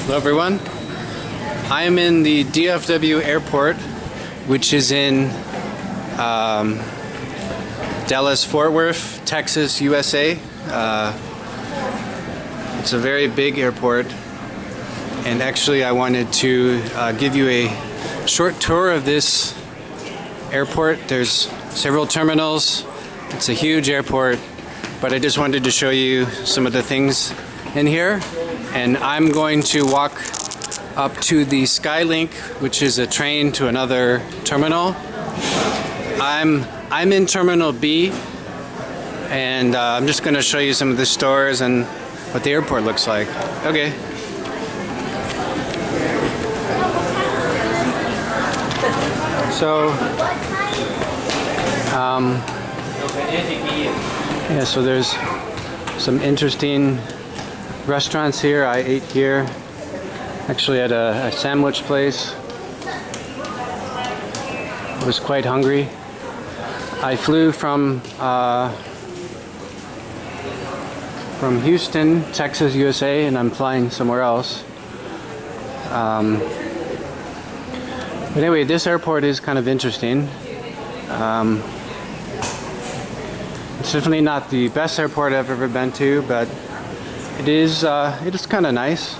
Hello everyone. I am in the DFW Airport, which is in Dallas-Fort Worth, Texas, USA. It's a very big airport, and actually I wanted to give you a short tour of this airport. There's several terminals. It's a huge airport, but I just wanted to show you some of the things in here. And I'm going to walk up to the Skylink, which is a train to another terminal. I'm in Terminal B, and I'm just going to show you some of the stores and what the airport looks like. Okay. So, yeah, so there's some interesting restaurants here. I ate here, actually at a sandwich place. I was quite hungry. I flew from Houston, Texas, USA, and I'm flying somewhere else. But anyway, this airport is kind of interesting. It's definitely not the best airport I've ever been to, but it is kind of nice.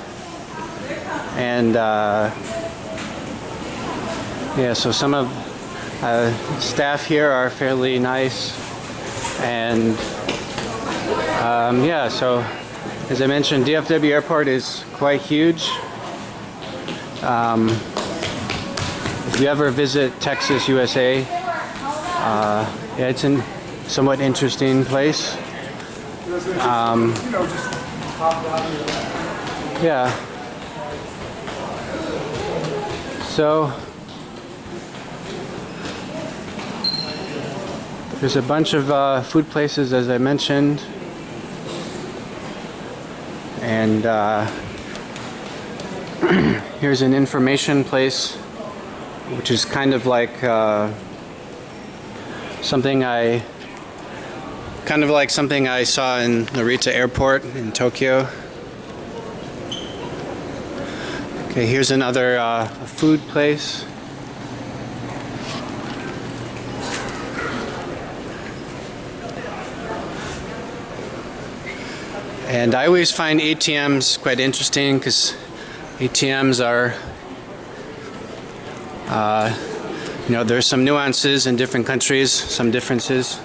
And yeah, so some of staff here are fairly nice, and yeah, so as I mentioned, DFW Airport is quite huge. If you ever visit Texas, USA, yeah, it's a somewhat interesting place. Yeah. So there's a bunch of food places, as I mentioned, and here's an information place, which is kind of like something I saw in Narita Airport in Tokyo. Okay, here's another food place. And I always find ATMs quite interesting, because ATMs are, you know, there's some nuances in different countries, some differences.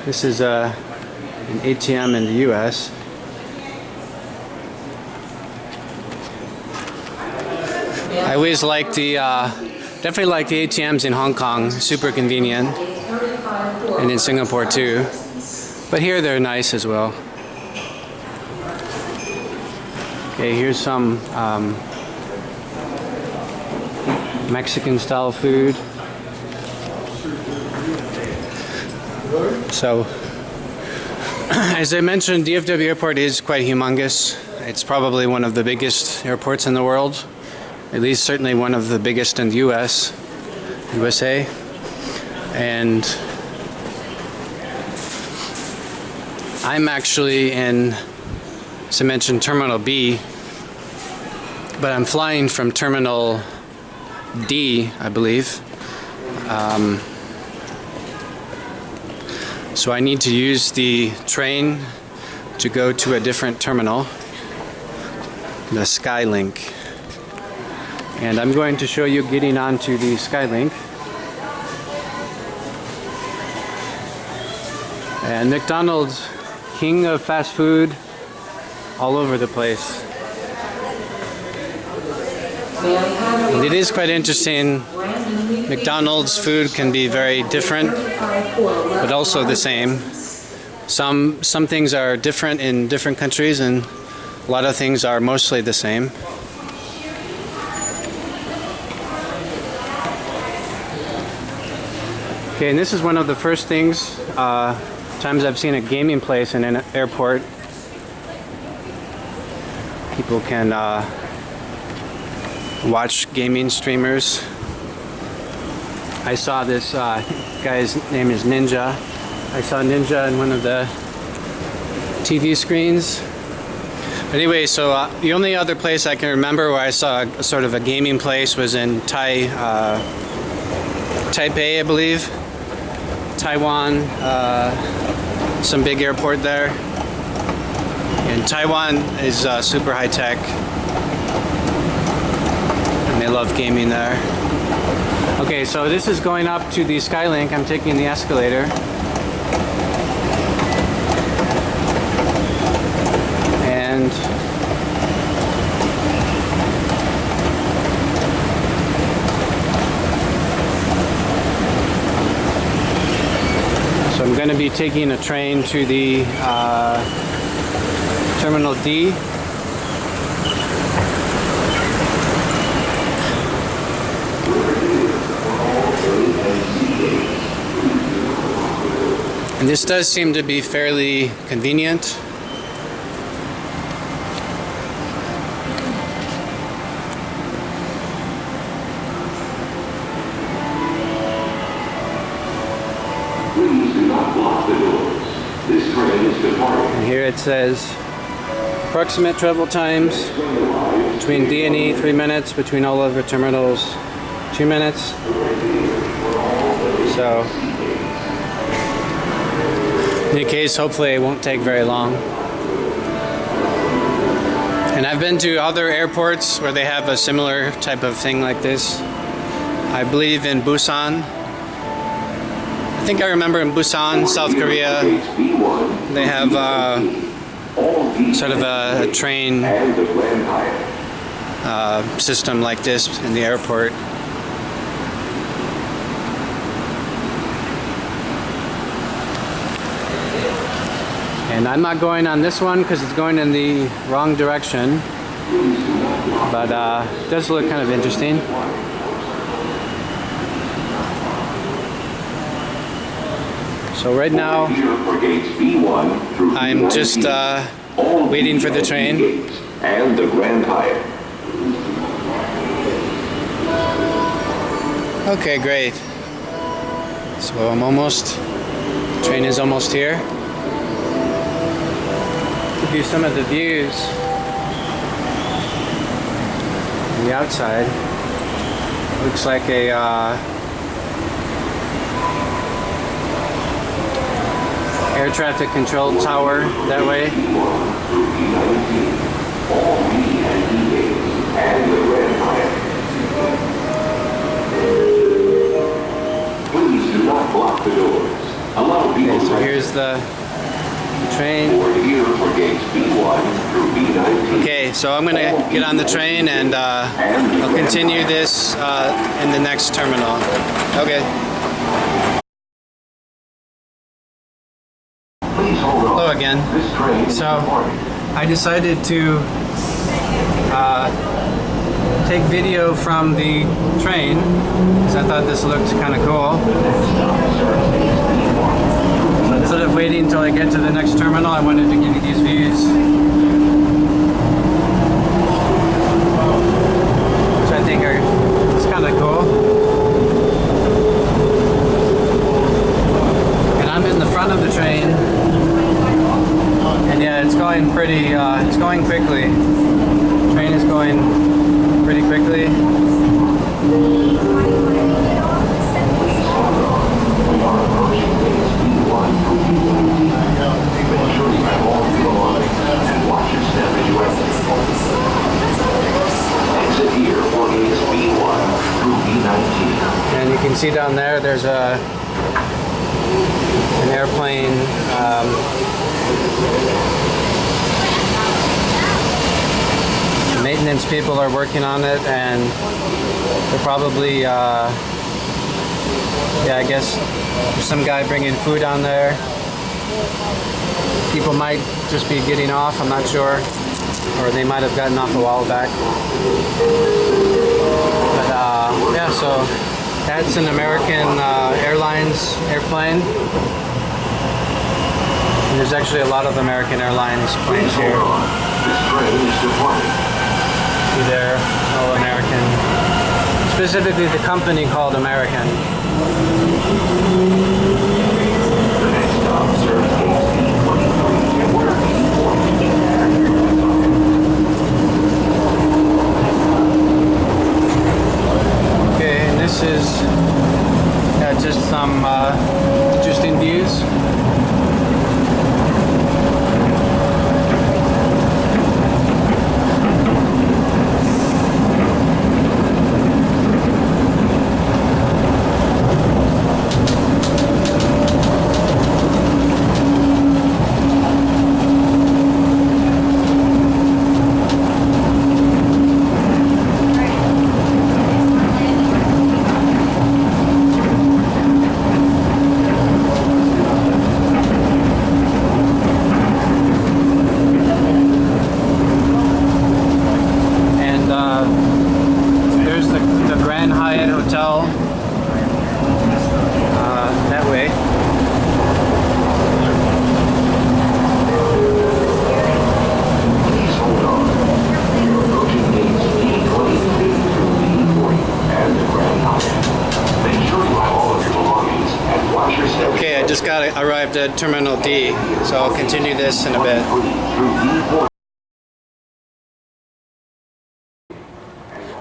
This is an ATM in the US. I always like definitely like the ATMs in Hong Kong, super convenient, and in Singapore too. But here they're nice as well. Okay, here's some Mexican style food. So, as I mentioned, DFW Airport is quite humongous. It's probably one of the biggest airports in the world, at least certainly one of the biggest in the USA. And I'm actually in, as I mentioned, Terminal B, but I'm flying from Terminal D, I believe. So I need to use the train to go to a different terminal, the Skylink. And I'm going to show you getting onto the Skylink. And McDonald's, king of fast food, all over the place. And it is quite interesting. McDonald's food can be very different, but also the same. Some things are different in different countries, and a lot of things are mostly the same. Okay, and this is one of the first times I've seen a gaming place in an airport. People can watch gaming streamers. I saw this guy's name is Ninja. I saw Ninja in one of the TV screens. Anyway, so the only other place I can remember where I saw a sort of a gaming place was in Taipei, I believe. Taiwan, some big airport there. And Taiwan is super high tech. And they love gaming there. Okay, so this is going up to the Skylink. I'm taking the escalator. And so I'm going to be taking a train to the Terminal D. And this does seem to be fairly convenient. And here it says approximate travel times between D and E 3 minutes, between all other terminals 2 minutes. So in any case, hopefully it won't take very long. And I've been to other airports where they have a similar type of thing like this. I believe in Busan. I think I remember in Busan, South Korea, they have sort of a train system like this in the airport. And I'm not going on this one because it's going in the wrong direction, but it does look kind of interesting. So right now, I'm just waiting for the train. And the Grand Hyatt. Okay, great. So I'm almost, the train is almost here. Give you some of the views on the outside. Looks like a air traffic control tower that way. Please do not block the doors. Allow people Okay, so here's the train. Okay, so I'm gonna get on the train and I'll continue this in the next terminal. Okay. Hello again. So I decided to take video from the train because I thought this looked kind of cool. So instead of waiting until I get to the next terminal, I wanted to give you these views, which I think are it's kind of cool. And I'm in the front of the train. And yeah, it's going pretty, it's going quickly. The train is going pretty quickly. And you can see down there, there's an airplane. The maintenance people are working on it, and they're probably, yeah, I guess there's some guy bringing food on there. People might just be getting off, I'm not sure, or they might have gotten off a while back. But yeah, so that's an American Airlines airplane. And there's actually a lot of American Airlines planes here. See there, all American. Specifically the company called American. some interesting views. That way. Please hold on. You're approaching gates D23 through D40 and the Grand Hyatt. Make sure you have all of your belongings and watch your step. Okay, I just arrived at Terminal D, so I'll continue this in a bit.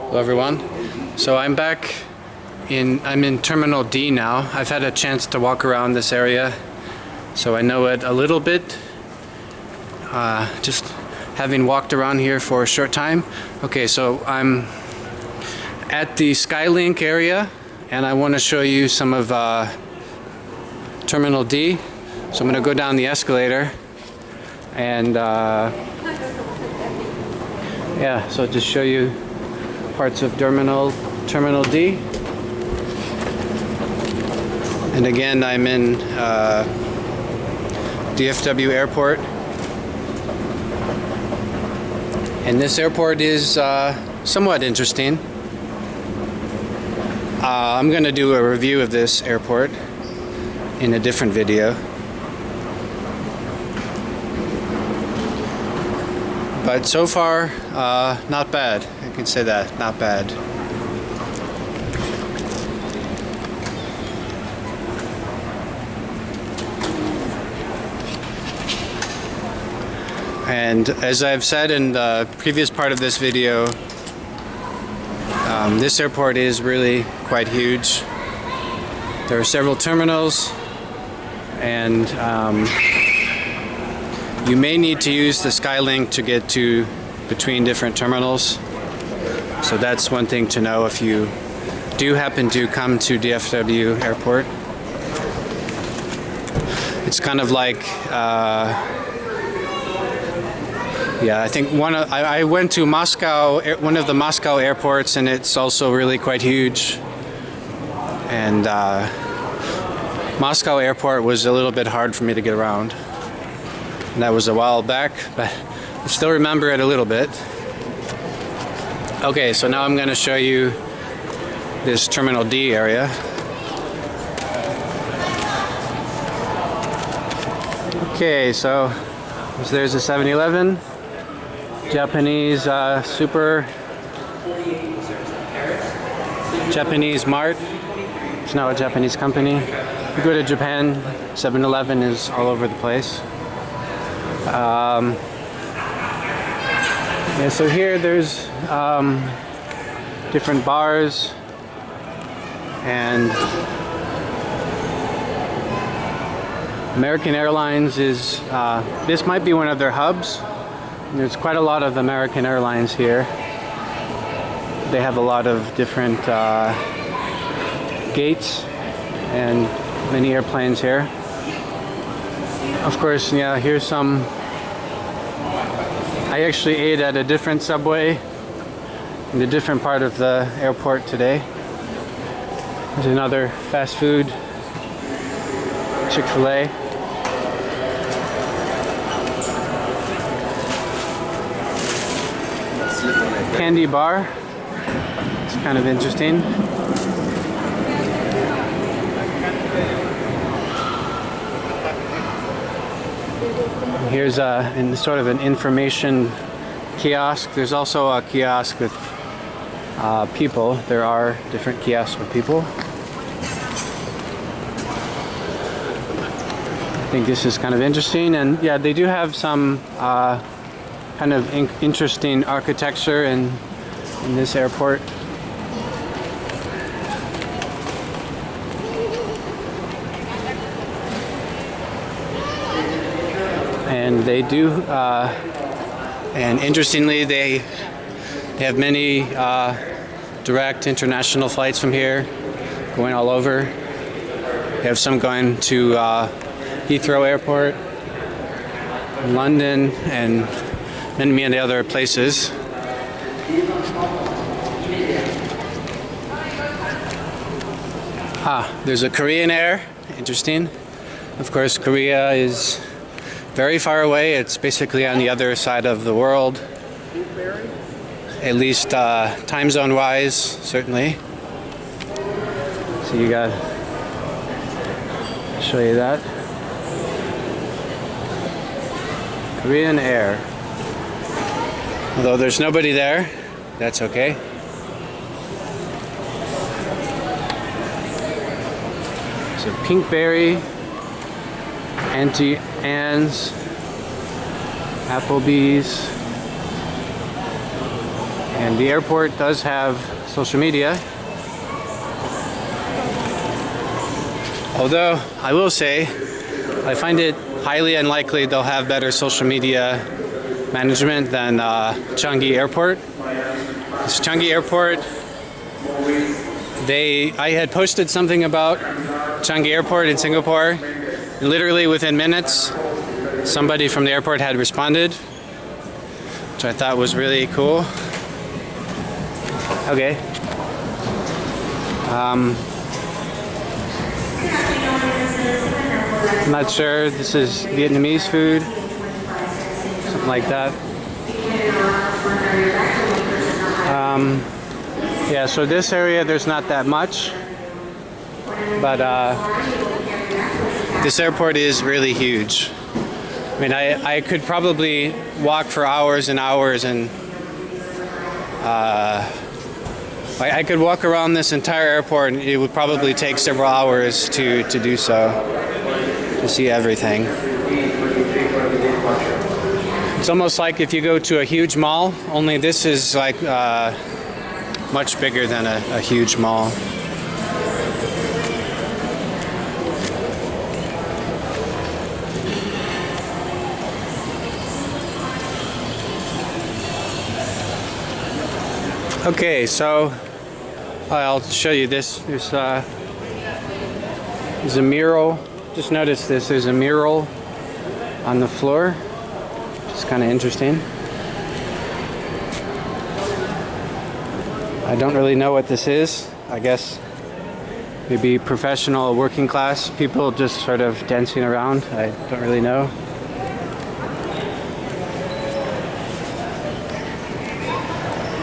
Hello everyone. So I'm in Terminal D now. I've had a chance to walk around this area, so I know it a little bit, just having walked around here for a short time. Okay, so I'm at the Skylink area, and I want to show you some of Terminal D. So I'm going to go down the escalator, and yeah, so just show you parts of Terminal D. And again, I'm in DFW Airport. And this airport is somewhat interesting. I'm going to do a review of this airport in a different video. But so far, not bad. I can say that, not bad. And as I've said in the previous part of this video, this airport is really quite huge. There are several terminals, and you may need to use the Skylink to get to between different terminals. So that's one thing to know if you do happen to come to DFW Airport. It's kind of like yeah, I think I went to Moscow, one of the Moscow airports, and it's also really quite huge. And Moscow airport was a little bit hard for me to get around. And that was a while back, but I still remember it a little bit. Okay, so now I'm going to show you this Terminal D area. Okay, so there's a 7-Eleven. Japanese super Japanese mart. It's now a Japanese company. If you go to Japan, 7-Eleven is all over the place. Yeah, so here there's different bars, and American Airlines is, this might be one of their hubs. There's quite a lot of American Airlines here. They have a lot of different gates and many airplanes here. Of course, yeah, here's some. I actually ate at a different Subway in a different part of the airport today. There's another fast food, Chick-fil-A. Candy bar. It's kind of interesting. Here's in sort of an information kiosk. There's also a kiosk with people. There are different kiosks with people. I think this is kind of interesting, and yeah, they do have some kind of interesting architecture in this airport. And they do, and interestingly, they have many direct international flights from here, going all over. They have some going to Heathrow Airport, London, and many other places. There's a Korean Air. Interesting. Of course, Korea is very far away. It's basically on the other side of the world, at least time zone wise, certainly. So you got, I'll show you that. Korean Air. Although there's nobody there, that's okay. So Pinkberry, Auntie Anne's, Applebee's, and the airport does have social media. Although I will say, I find it highly unlikely they'll have better social media management than Changi Airport. This Changi Airport, I had posted something about Changi Airport in Singapore, and literally within minutes somebody from the airport had responded, which I thought was really cool. Okay. I'm not sure, this is Vietnamese food, something like that. Yeah, so this area there's not that much, but this airport is really huge. I mean, I could probably walk for hours and hours, and I could walk around this entire airport, and it would probably take several hours to do so, to see everything. It's almost like if you go to a huge mall, only this is like much bigger than a huge mall. Okay, so I'll show you this. There's a mural. Just notice this. There's a mural on the floor. It's kind of interesting. I don't really know what this is. I guess maybe professional working class people just sort of dancing around. I don't really know.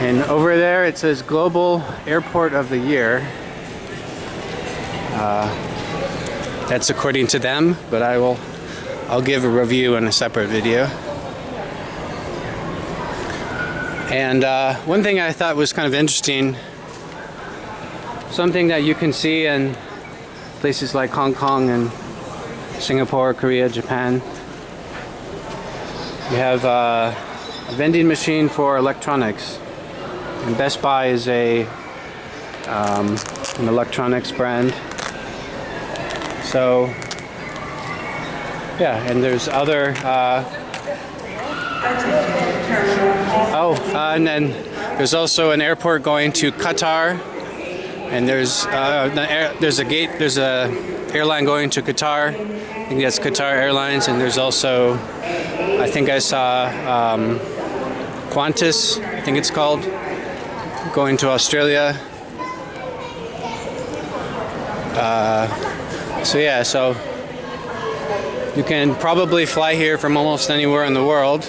And over there it says Global Airport of the Year. That's according to them, but I'll give a review in a separate video. And one thing I thought was kind of interesting, something that you can see in places like Hong Kong and Singapore, Korea, Japan. You have a vending machine for electronics. And Best Buy is an electronics brand. So, yeah, and there's other. And then there's also an airport going to Qatar, and there's a airline going to Qatar. I think that's Qatar Airlines, and there's also, I think I saw Qantas, I think it's called, going to Australia. So yeah, so you can probably fly here from almost anywhere in the world,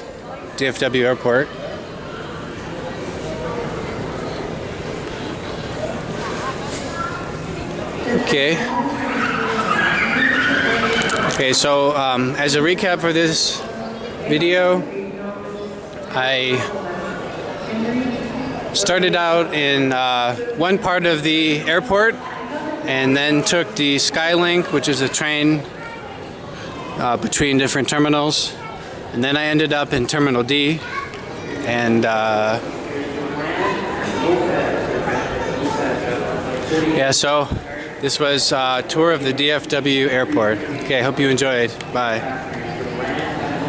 DFW Airport. Okay, so as a recap for this video, I started out in one part of the airport and then took the Skylink, which is a train between different terminals, and then I ended up in Terminal D, and yeah, so this was a tour of the DFW Airport. Okay, I hope you enjoyed. Bye.